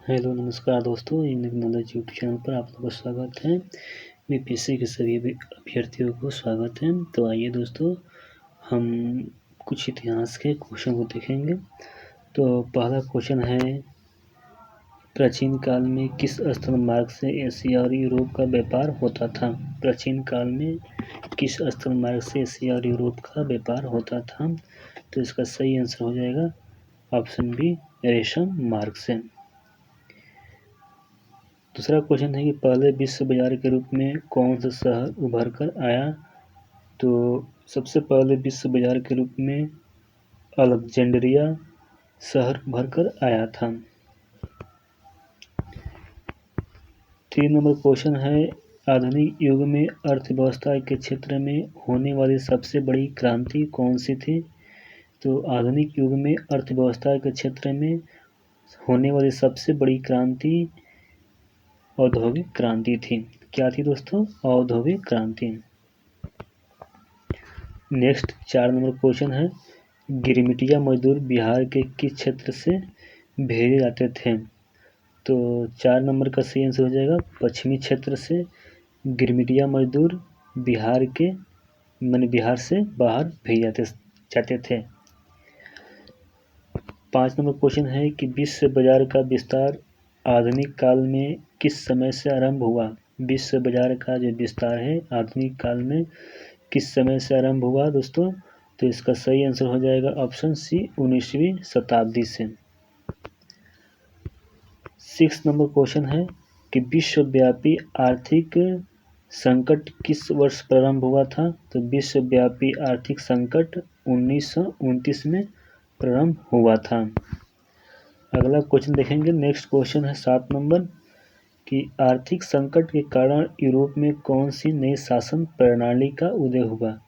Hello नमस्कार दोस्तों, Indian knowledge YouTube channel पर आप लोगों का स्वागत है। बीपीएससी के सभी अभ्यर्थियों को स्वागत है। तो आइए दोस्तों, हम कुछ इतिहास के क्वेश्चन को देखेंगे। तो पहला क्वेश्चन है, प्राचीन काल में किस स्थल मार्ग से एशिया और यूरोप का व्यापार होता था? प्राचीन काल में किस स्थल मार्ग से एशिया और यूरोप का व्यापार होता था? तो इसका सही आंसर हो जाएगा ऑप्शन बी, रेशम मार्ग से। दूसरा क्वेश्चन है कि पहले विश्व बाजार के रूप में कौन सा शहर उभर कर आया? तो सबसे पहले विश्व बाजार के रूप में अलेक्जेंड्रिया शहर उभर कर आया था। 3 नंबर क्वेश्चन है, आधुनिक युग में अर्थव्यवस्था के क्षेत्र में होने वाली सबसे बड़ी क्रांति कौन सी थी? तो आधुनिक युग में अर्थव्यवस्था के क्षेत्र में होने वाली सबसे बड़ी क्रांति औद्योगिक क्रांति थी। क्या थी दोस्तों? औद्योगिक क्रांति। नेक्स्ट 4 नंबर क्वेश्चन है, गिरमिटिया मजदूर बिहार के किस क्षेत्र से भेजे जाते थे? तो 4 नंबर का सही आंसर हो जाएगा पश्चिमी क्षेत्र से गिरमिटिया मजदूर बिहार से बाहर भेजे जाते थे। 5 नंबर क्वेश्चन है कि विश्व बाजार का विस्तार आधुनिक काल में किस समय से आरंभ हुआ? विश्व बाजार का जो विस्तार है आधुनिक काल में किस समय से आरंभ हुआ दोस्तों? तो इसका सही आंसर हो जाएगा ऑप्शन सी, 19वीं शताब्दी से। 6 नंबर क्वेश्चन है कि विश्वव्यापी आर्थिक संकट किस वर्ष प्रारंभ हुआ था? तो विश्वव्यापी आर्थिक संकट 1929 में प्रारंभ हुआ था। अगला क्वेश्चन देखेंगे। नेक्स्ट क्वेश्चन है 7 नंबर कि आर्थिक संकट के कारण यूरोप में कौन सी नई शासन प्रणाली का उदय हुआ?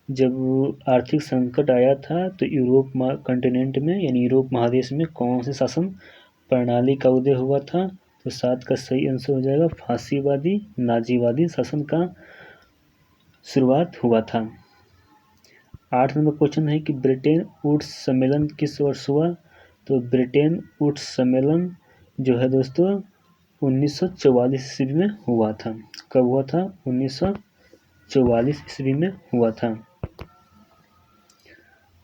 जब आर्थिक संकट आया था तो यूरोप कॉन्टिनेंट में यानी यूरोप महादेश में कौन सी शासन प्रणाली का उदय हुआ था? तो 7 का सही आंसर हो जाएगा फांसीवादी नाजीवादी शासन का शुरुआत हुआ था। 8 नंबर क्वेश्चन है कि ब्रिटेन वुड्स सम्मेलन किस वर्ष हुआ? तो ब्रिटेन वुड्स सम्मेलन जो है दोस्तों 1944 ईस्वी में हुआ था। कब हुआ था? 1944 ईस्वी में हुआ था।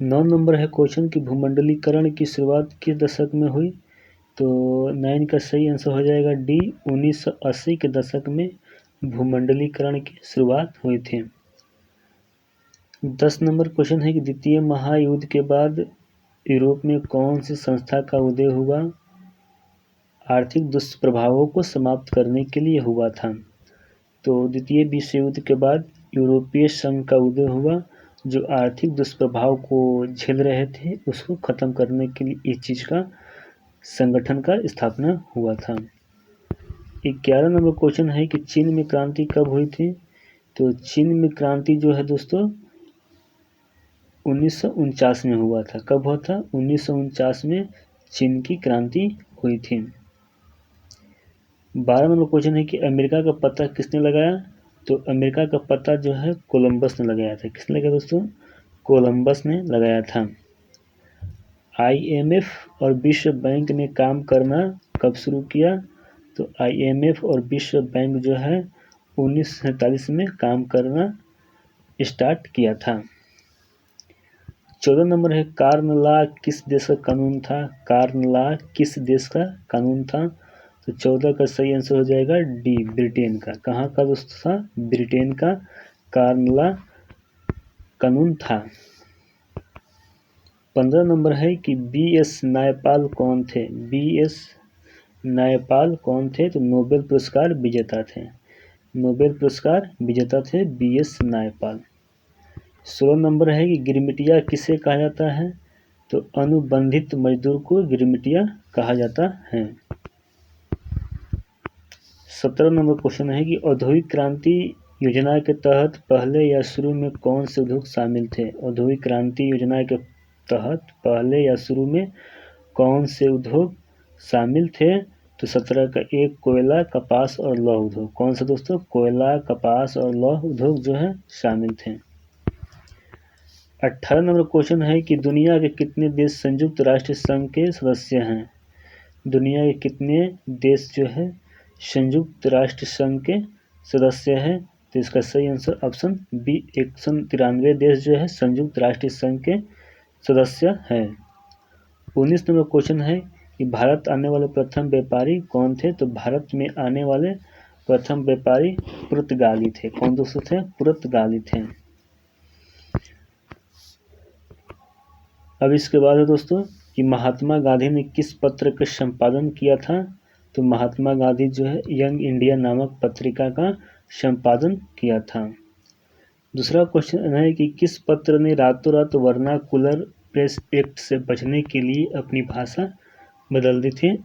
9 नंबर है क्वेश्चन कि भूमंडलीकरण की शुरुआत किस दशक में हुई? तो 9 का सही आंसर हो जाएगा डी, 1980 के दशक में भूमंडलीकरण की शुरुआत हुई थी। 10 नंबर क्वेश्चन है कि द्वितीय महायुद्ध के बाद यूरोप में कौन सी संस्था का उदय हुआ? आर्थिक दुष्प्रभावों को समाप्त करने के लिए हुआ था। तो द्वितीय विश्व युद्ध के बाद यूरोपीय संघ का उदय हुआ, जो आर्थिक दुष्प्रभाव को झेल रहे थे उसको खत्म करने के लिए इस चीज का संगठन का स्थापना हुआ था। 11 नंबर क्वेश्चन है कि चीन में क्रांति कब हुई थी? तो चीन में क्रांति जो है दोस्तों 1949 में हुआ था। कब हुआ था? 1949 में चीन की क्रांति हुई थी। 12 नंबर क्वेश्चन है कि अमेरिका का पता किसने लगाया? तो अमेरिका का पता जो है कोलंबस ने लगाया था। किसने लगाया दोस्तों? कोलंबस ने लगाया था। IMF और विश्व बैंक ने काम करना कब शुरू किया? तो IMF और विश्व बैंक जो है 1947 में काम करना स्टार्ट किया था। 14 नंबर है, कार्न लॉ किस देश का कानून था? कार्न लॉ किस देश का कानून था? तो 14 का सही आंसर हो जाएगा डी, ब्रिटेन का। कहाँ का दोस्तों था? ब्रिटेन का कार्न लॉ कानून था। 15 नंबर है कि BS नायपाल कौन थे? BS नायपाल कौन थे? तो नोबेल पुरस्कार विजेता थे। नोबेल पुरस्कार विजेता थे BS नायपाल। 16 नंबर है कि गिरमिटिया किसे कहा जाता है? तो अनुबंधित मजदूर को गिरमिटिया कहा जाता है। 17 नंबर क्वेश्चन है कि औद्योगिक क्रांति योजना के तहत पहले या शुरू में कौन से उद्योग शामिल थे? औद्योगिक क्रांति योजना के तहत पहले या शुरू में कौन से उद्योग शामिल थे? तो 17 का एक कोयला, कपास और लौह उद्योग। कौन सा दोस्तों? कोयला, कपास और लौह उद्योग जो है शामिल थे। 18 नंबर क्वेश्चन है कि दुनिया के कितने देश संयुक्त राष्ट्र संघ के सदस्य हैं? दुनिया के कितने देश जो है संयुक्त राष्ट्र संघ के सदस्य हैं? तो इसका सही आंसर ऑप्शन बी 193 देश जो है संयुक्त राष्ट्र संघ के सदस्य हैं। 19 नंबर क्वेश्चन है कि भारत आने वाले प्रथम व्यापारी कौन थे? तो भारत में आने वाले प्रथम व्यापारी पुर्तगाली थे। कौन दोस्तों थे? पुर्तगाली थे। अब इसके बाद है दोस्तों कि महात्मा गांधी ने किस पत्र का संपादन किया था? तो महात्मा गांधी जो है यंग इंडिया नामक पत्रिका का संपादन किया था। दूसरा क्वेश्चन है कि किस पत्र ने रातों रात वर्नाकुलर प्रेस एक्ट से बचने के लिए अपनी भाषा बदल दी थी?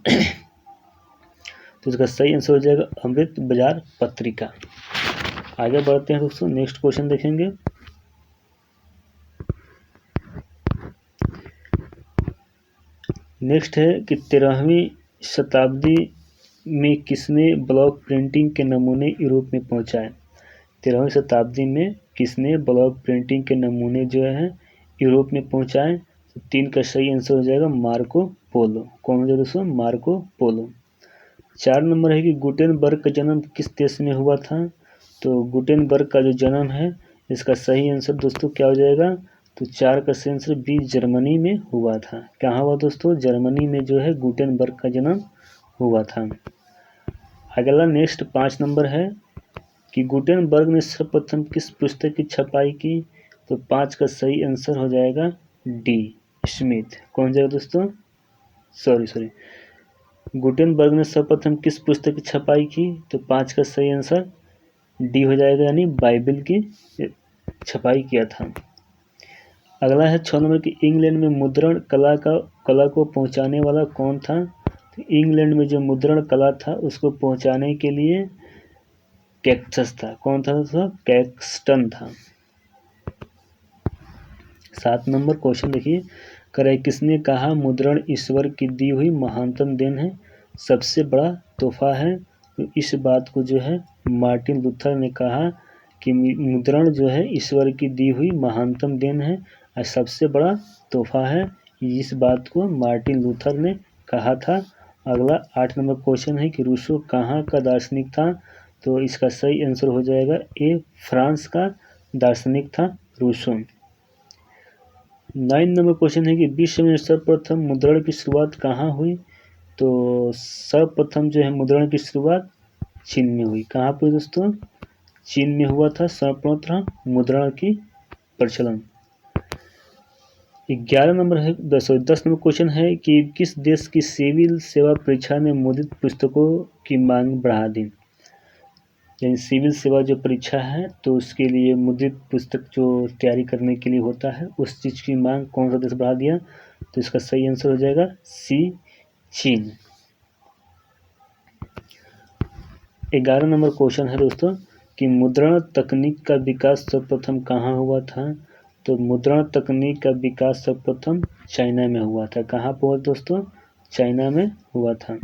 तो इसका सही आंसर हो जाएगा अमृत बाजार पत्रिका। आगे बढ़ते हैं दोस्तों, नेक्स्ट क्वेश्चन देखेंगे। नेक्स्ट है कि 13वीं शताब्दी में किसने ब्लॉक प्रिंटिंग के नमूने यूरोप में पहुंचाए? 13वीं शताब्दी में किसने ब्लॉक प्रिंटिंग के नमूने जो है यूरोप में पहुंचाए? तो 3 का सही आंसर हो जाएगा मार्को पोलो। कौन हो जाएगा दोस्तों? Marco Polo. 4 नंबर है कि गुटेनबर्ग का जन्म किस देश में हुआ था? तो गुटेनबर्ग का जो जन्म है इसका सही आंसर दोस्तों क्या हो जाएगा? तो 4 का सही आंसर बी जर्मनी में हुआ था। कहाँ हुआ दोस्तों? जर्मनी में जो है गुटेनबर्ग का जन्म हुआ था। अगला नेक्स्ट 5 नंबर है कि गुटेनबर्ग ने सर्वप्रथम किस पुस्तक की छपाई की? तो 5 का सही आंसर हो जाएगा डी स्मिथ। कौन जाएगा दोस्तों? सॉरी गुटेनबर्ग ने सर्वप्रथम किस पुस्तक की छपाई की? तो 5 का सही आंसर डी हो जाएगा, यानी बाइबल की छपाई किया था। अगला है 6 नंबर की इंग्लैंड में मुद्रण कला को पहुंचाने वाला कौन था? तो इंग्लैंड में जो मुद्रण कला था उसको पहुंचाने के लिए कैक्टस था। कौन था दोस्तों? कैक्सटन था। 7 नंबर क्वेश्चन देखिए, करे किसने कहा मुद्रण ईश्वर की दी हुई महानतम देन है, सबसे बड़ा तोहफा है? तो इस बात को जो है मार्टिन लूथर ने कहा कि मुद्रण जो है ईश्वर की दी हुई महानतम देन है और सबसे बड़ा तोहफा है। इस बात को मार्टिन लूथर ने कहा था। अगला 8 नंबर क्वेश्चन है कि रूसो कहाँ का दार्शनिक था? तो इसका सही आंसर हो जाएगा ए फ्रांस का दार्शनिक था रूसो। 9 नंबर क्वेश्चन है कि विश्व में सर्वप्रथम मुद्रण की शुरुआत कहाँ हुई? तो सर्वप्रथम जो है मुद्रण की शुरुआत चीन में हुई। कहाँ पर दोस्तों? चीन में हुआ था सर्वप्रथम मुद्रण की प्रचलन। 11 नंबर है 10 नंबर क्वेश्चन है कि किस देश की सिविल सेवा परीक्षा ने मुद्रित पुस्तकों की मांग बढ़ा दी? यानी सिविल सेवा जो परीक्षा है तो उसके लिए मुद्रित पुस्तक जो तैयारी करने के लिए होता है उस चीज़ की मांग कौन सा देश बढ़ा दिया? तो इसका सही आंसर हो जाएगा सी चीन। 11 नंबर क्वेश्चन है दोस्तों कि मुद्रण तकनीक का विकास सर्वप्रथम कहाँ हुआ था? तो मुद्रण तकनीक का विकास सर्वप्रथम चाइना में हुआ था। कहाँ पर हुआ दोस्तों? चाइना में हुआ था।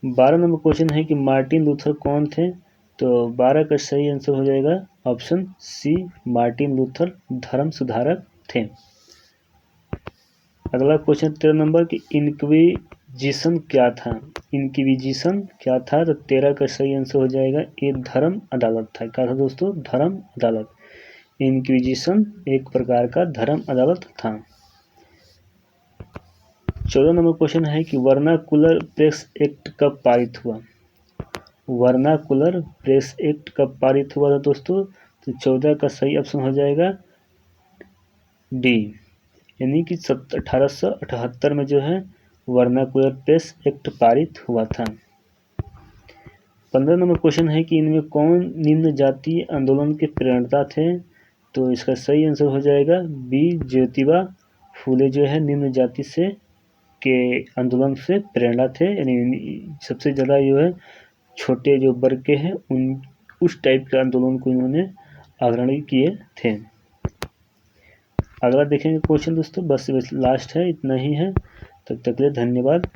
12 नंबर क्वेश्चन है कि मार्टिन लूथर कौन थे? तो 12 का सही आंसर हो जाएगा ऑप्शन सी मार्टिन लूथर धर्म सुधारक थे। अगला क्वेश्चन 13 नंबर की इंक्विजिशन क्या था? इंक्विजिशन क्या था? तो 13 का सही आंसर हो जाएगा ये धर्म अदालत था। क्या था दोस्तों? धर्म अदालत। इंक्विजिशन एक प्रकार का धर्म अदालत था। 14 नंबर क्वेश्चन है कि वर्नाकुलर प्रेस एक्ट कब पारित हुआ? वर्नाकुलर प्रेस एक्ट कब पारित हुआ था दोस्तों? तो 14 का सही ऑप्शन हो जाएगा डी, यानी कि 1878 में जो है वर्नाकुलर प्रेस एक्ट पारित हुआ था। 15 नंबर क्वेश्चन है कि इनमें कौन निम्न जातीय आंदोलन के प्रणेता थे? तो इसका सही आंसर हो जाएगा बी ज्योतिबा फूले जो है निम्न जाति से के आंदोलन से प्रेरणा थे, यानी सबसे ज़्यादा जो है छोटे जो वर्ग के हैं उन उस टाइप के आंदोलन को इन्होंने अग्रणी किए थे। अगला देखेंगे क्वेश्चन दोस्तों, बस लास्ट है, इतना ही है। तब तक के लिए धन्यवाद।